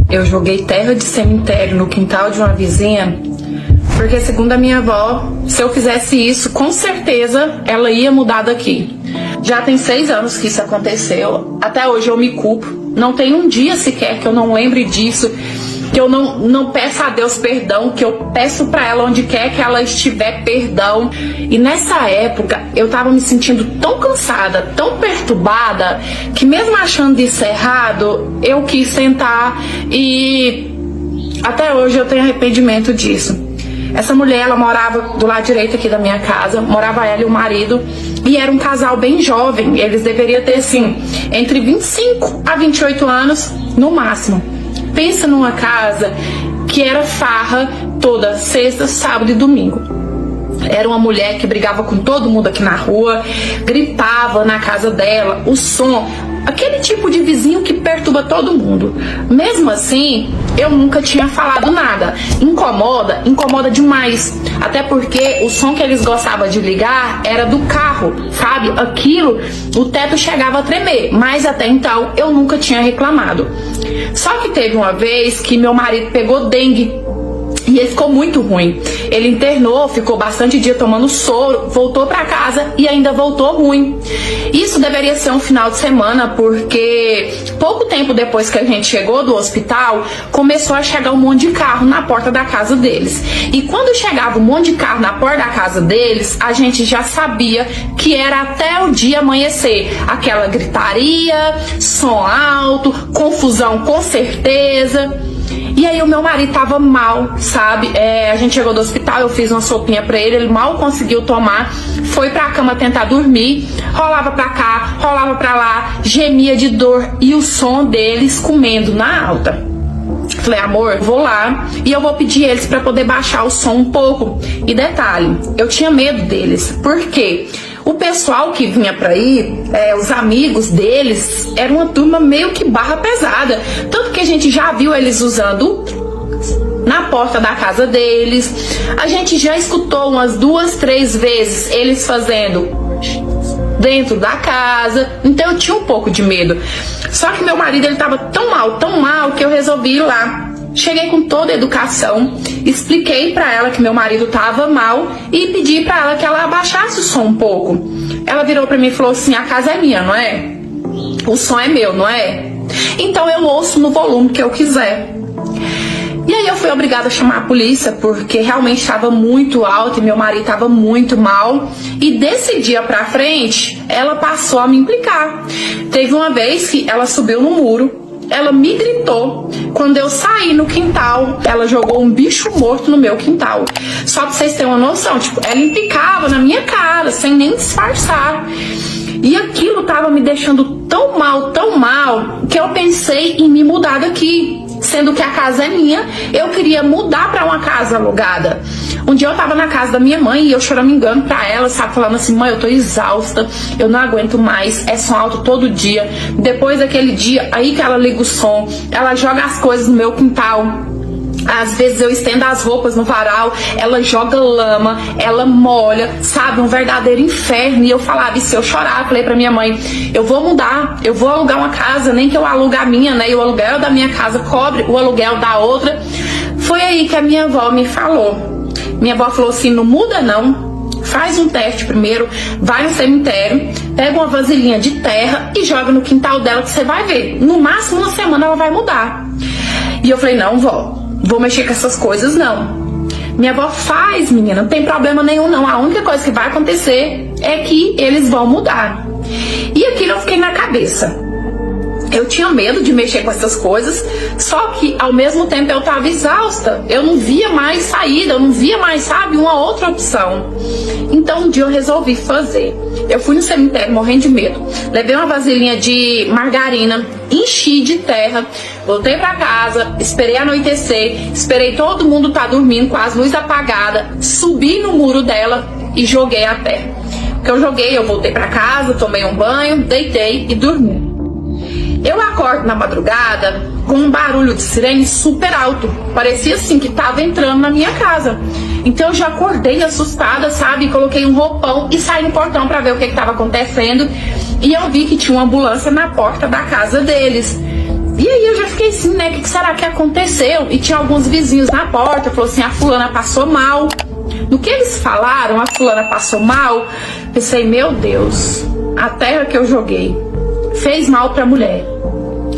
Eu joguei terra de cemitério no quintal de uma vizinha, porque segundo a minha avó, se eu fizesse isso, com certeza ela ia mudar daqui. Já tem 6 anos que isso aconteceu, até hoje eu me culpo. Não tem um dia sequer que eu não lembre disso, que eu não peço a Deus perdão, que eu peço pra ela onde quer que ela estiver perdão. E nessa época eu tava me sentindo tão cansada, tão perturbada, que mesmo achando isso errado, eu quis sentar e até hoje eu tenho arrependimento disso. Essa mulher, ela morava do lado direito aqui da minha casa, morava ela e o marido, e era um casal bem jovem, eles deveriam ter, assim, entre 25 a 28 anos, no máximo. Pensa numa casa que era farra toda sexta, sábado e domingo. Era uma mulher que brigava com todo mundo aqui na rua, gritava na casa dela, o som, aquele tipo de vizinho que perturba todo mundo. Mesmo assim, eu nunca tinha falado nada. Incomoda demais. Até porque o som que eles gostavam de ligar era do carro, sabe? Aquilo, o teto chegava a tremer. Mas até então, eu nunca tinha reclamado. Só que teve uma vez que meu marido pegou dengue. E ele ficou muito ruim. Ele internou, ficou bastante dia tomando soro, voltou pra casa e ainda voltou ruim. Isso deveria ser um final de semana, porque pouco tempo depois que a gente chegou do hospital, começou a chegar um monte de carro na porta da casa deles. E quando chegava um monte de carro na porta da casa deles, a gente já sabia que era até o dia amanhecer. Aquela gritaria, som alto, confusão com certeza. E aí o meu marido tava mal, sabe? A gente chegou do hospital, eu fiz uma sopinha pra ele mal conseguiu tomar, foi pra cama tentar dormir, rolava pra cá, rolava pra lá, gemia de dor e o som deles comendo na alta. Falei, amor, vou lá e eu vou pedir eles pra poder baixar o som um pouco. E detalhe, eu tinha medo deles, por quê? O pessoal que vinha pra ir, os amigos deles, era uma turma meio que barra pesada. Tanto que a gente já viu eles usando na porta da casa deles. A gente já escutou umas 2, 3 vezes eles fazendo dentro da casa. Então eu tinha um pouco de medo. Só que meu marido, ele tava tão mal, que eu resolvi ir lá. Cheguei com toda a educação, expliquei pra ela que meu marido tava mal e pedi pra ela que ela abaixasse o som um pouco. Ela virou pra mim e falou assim, a casa é minha, não é? O som é meu, não é? Então eu ouço no volume que eu quiser. E aí eu fui obrigada a chamar a polícia, porque realmente estava muito alto e meu marido estava muito mal. E desse dia pra frente, ela passou a me implicar. Teve uma vez que ela subiu no muro, ela me gritou. Quando eu saí no quintal, ela jogou um bicho morto no meu quintal. Só pra vocês terem uma noção, tipo, ela implicava na minha cara, sem nem disfarçar. E aquilo tava me deixando tão mal, que eu pensei em me mudar daqui. Sendo que a casa é minha, eu queria mudar pra uma casa alugada. Um dia eu tava na casa da minha mãe e eu choramingando pra ela, sabe, falando assim, mãe, eu tô exausta, eu não aguento mais, é som alto todo dia. Depois daquele dia, aí que ela liga o som, ela joga as coisas no meu quintal. Às vezes eu estendo as roupas no varal, ela joga lama, ela molha, sabe, um verdadeiro inferno. E eu falava, e se eu chorar, falei pra minha mãe, eu vou mudar, eu vou alugar uma casa, nem que eu alugue a minha, né, e o aluguel da minha casa cobre o aluguel da outra. Foi aí que a minha avó me falou. Minha avó falou assim, não muda não, faz um teste primeiro, vai no cemitério, pega uma vasilhinha de terra e joga no quintal dela que você vai ver. No máximo uma semana ela vai mudar. E eu falei, não, vó, vou mexer com essas coisas não. Minha avó faz, menina, não tem problema nenhum não. A única coisa que vai acontecer é que eles vão mudar. E aquilo eu fiquei na cabeça. Eu tinha medo de mexer com essas coisas, só que ao mesmo tempo eu tava exausta. Eu não via mais saída, eu não via mais, sabe, uma outra opção. Então um dia eu resolvi fazer. Eu fui no cemitério morrendo de medo. Levei uma vasilhinha de margarina, enchi de terra, voltei pra casa, esperei anoitecer, esperei todo mundo tá dormindo com as luzes apagadas, subi no muro dela e joguei a terra. Que eu joguei, eu voltei pra casa, tomei um banho, deitei e dormi. Eu acordo na madrugada com um barulho de sirene super alto. Parecia assim que tava entrando na minha casa. Então eu já acordei assustada, sabe? Coloquei um roupão e saí no portão pra ver o que tava acontecendo. E eu vi que tinha uma ambulância na porta da casa deles. E aí eu já fiquei assim, né? O que será que aconteceu? E tinha alguns vizinhos na porta, falou assim, a fulana passou mal. No que eles falaram, a fulana passou mal, pensei, meu Deus, a terra que eu joguei fez mal pra mulher.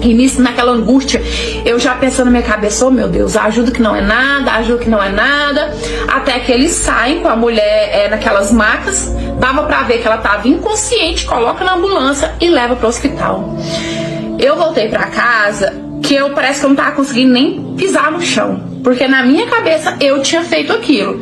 E nisso, naquela angústia, eu já pensando na minha cabeça, oh meu Deus, ajuda que não é nada, ajuda que não é nada. Até que eles saem com a mulher naquelas macas, dava pra ver que ela tava inconsciente, coloca na ambulância e leva pro hospital. Eu voltei pra casa, que eu parece que eu não tava conseguindo nem pisar no chão, porque na minha cabeça eu tinha feito aquilo.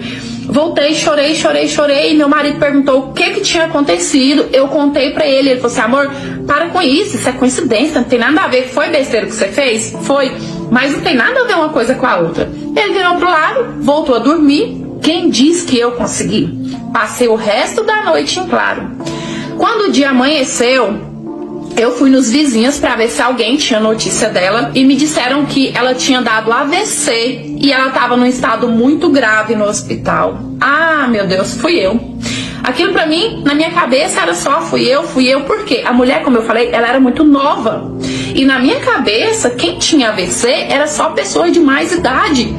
Voltei, chorei. Meu marido perguntou o que tinha acontecido. Eu contei pra ele. Ele falou assim, amor, para com isso é coincidência, não tem nada a ver. Foi besteira que você fez? Foi. Mas não tem nada a ver uma coisa com a outra. Ele virou pro lado, voltou a dormir. Quem diz que eu consegui? Passei o resto da noite em claro. Quando o dia amanheceu, eu fui nos vizinhos para ver se alguém tinha notícia dela e me disseram que ela tinha dado AVC e ela estava num estado muito grave no hospital. Ah, meu Deus, fui eu. Aquilo para mim, na minha cabeça, era só fui eu, porque a mulher, como eu falei, ela era muito nova. E na minha cabeça, quem tinha AVC era só pessoas de mais idade.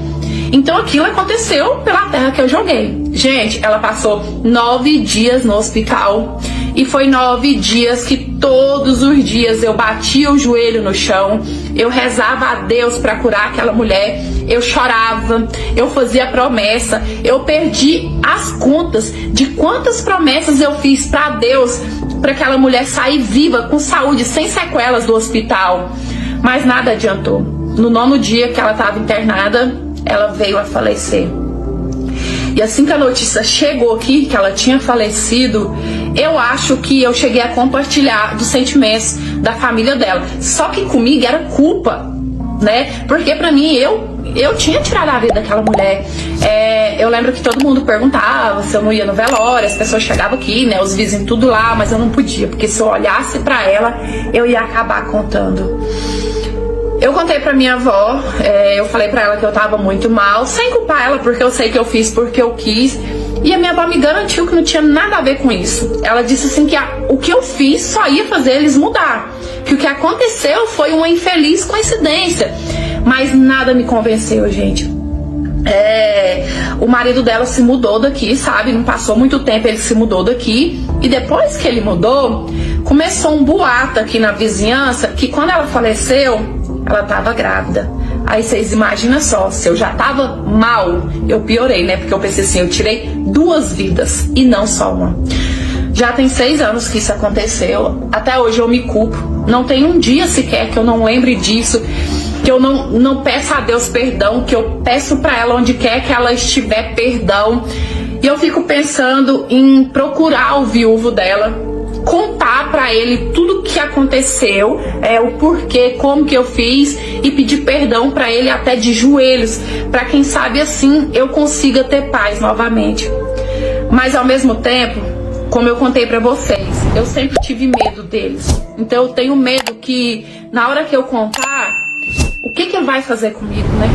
Então aquilo aconteceu pela terra que eu joguei. Gente, ela passou 9 dias no hospital. E foi 9 dias que todos os dias eu batia o joelho no chão, eu rezava a Deus para curar aquela mulher, eu chorava, eu fazia promessa, eu perdi as contas de quantas promessas eu fiz para Deus, para aquela mulher sair viva, com saúde, sem sequelas do hospital. Mas nada adiantou. No 9º dia que ela estava internada, ela veio a falecer. E assim que a notícia chegou aqui, que ela tinha falecido, eu acho que eu cheguei a compartilhar dos sentimentos da família dela. Só que comigo era culpa, né? Porque pra mim, eu tinha tirado a vida daquela mulher. Eu lembro que todo mundo perguntava se eu não ia no velório, as pessoas chegavam aqui, né? Os vizinhos tudo lá, mas eu não podia, porque se eu olhasse pra ela, eu ia acabar contando. Eu contei pra minha avó, eu falei pra ela que eu tava muito mal, sem culpar ela, porque eu sei que eu fiz porque eu quis. E a minha avó me garantiu que não tinha nada a ver com isso. Ela disse assim que o que eu fiz só ia fazer eles mudar. Que o que aconteceu foi uma infeliz coincidência. Mas nada me convenceu, gente. O marido dela se mudou daqui, sabe? Não passou muito tempo, ele se mudou daqui. E depois que ele mudou, começou um boato aqui na vizinhança que quando ela faleceu, ela tava grávida. Aí vocês imaginam só, se eu já tava mal, eu piorei, né? Porque eu pensei assim, eu tirei 2 vidas e não só uma. Já tem 6 anos que isso aconteceu. Até hoje eu me culpo. Não tem um dia sequer que eu não lembre disso, que eu não peço a Deus perdão, que eu peço pra ela onde quer que ela estiver perdão. E eu fico pensando em procurar o viúvo dela, contar pra ele tudo que aconteceu, o porquê, como que eu fiz e pedir perdão pra ele até de joelhos, pra quem sabe assim eu consiga ter paz novamente. Mas ao mesmo tempo, como eu contei pra vocês, eu sempre tive medo deles. Então eu tenho medo que na hora que eu contar, o que vai fazer comigo, né?